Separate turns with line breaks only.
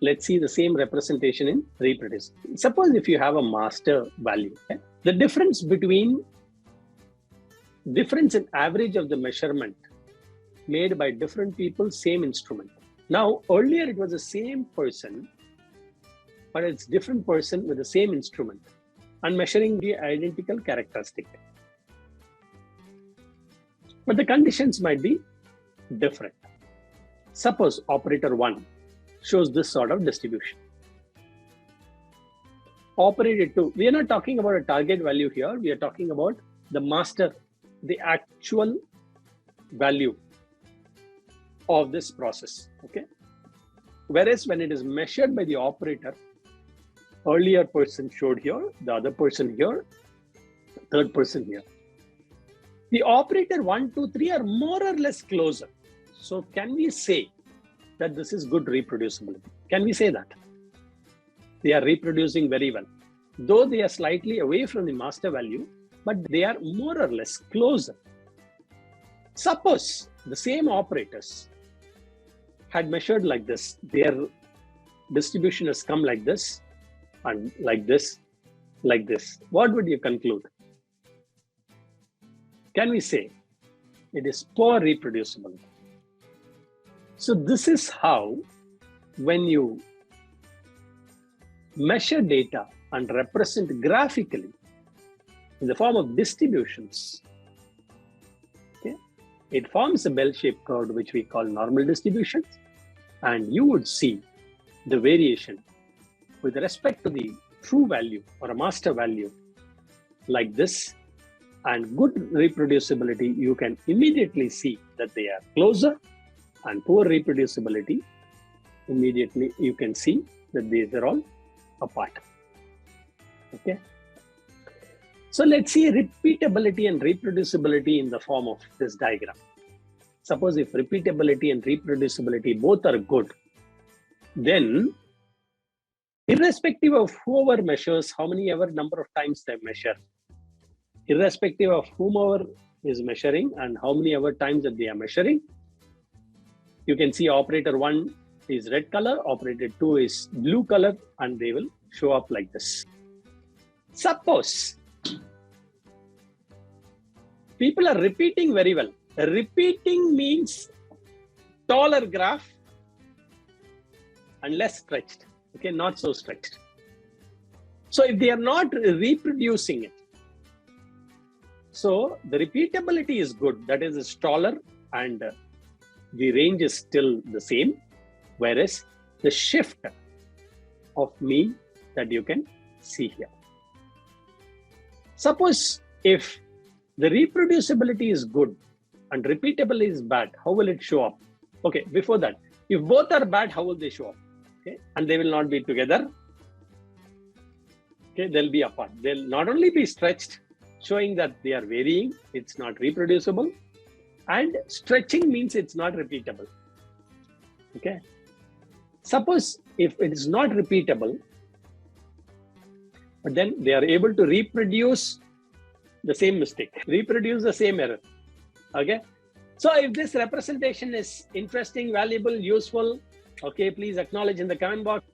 let's see the same representation in reproducibility. Suppose if you have a master value, okay? The difference in average of the measurement made by different people, same instrument. Now, earlier it was the same person, but it's different person with the same instrument and measuring the identical characteristic. But the conditions might be different. Suppose operator 1 shows this sort of distribution. Operator 2, we are not talking about a target value here, we are talking about the master, the actual value of this process, okay? Whereas when it is measured by the operator, earlier person showed here, the other person here, third person here. The operator 1, 2, 3 are more or less closer. So can we say that this is good reproducibility? Can we say that? They are reproducing very well. Though they are slightly away from the master value, but they are more or less closer. Suppose the same operators had measured like this, their distribution has come like this, and like this, like this. What would you conclude? Can we say it is poor reproducibility? So this is how, when you measure data and represent graphically in the form of distributions, okay, it forms a bell-shaped curve which we call normal distributions, and you would see the variation with respect to the true value or a master value like this. And good reproducibility, you can immediately see that they are closer, and poor reproducibility, immediately you can see that these are all apart. Okay. So let's see repeatability and reproducibility in the form of this diagram. Suppose if repeatability and reproducibility both are good, then irrespective of whoever measures, how many ever number of times they measure, irrespective of whomever is measuring and how many ever times that they are measuring, you can see operator 1 is red color, operator 2 is blue color, and they will show up like this. Suppose people are repeating very well. Repeating means taller graph and less stretched, okay, not so stretched. So if they are not reproducing it, so the repeatability is good, that is it's taller and the range is still the same, whereas the shift of mean that you can see here. Suppose if the reproducibility is good and repeatability is bad, how will it show up? Okay, before that, if both are bad, how will they show up? Okay, and they will not be together. Okay, they'll be apart. They'll not only be stretched, showing that they are varying, it's not reproducible, and stretching means it's not repeatable. Okay. Suppose if it is not repeatable, but then they are able to reproduce the same mistake, reproduce the same error. Okay. So if this representation is interesting, valuable, useful, okay, please acknowledge in the comment box.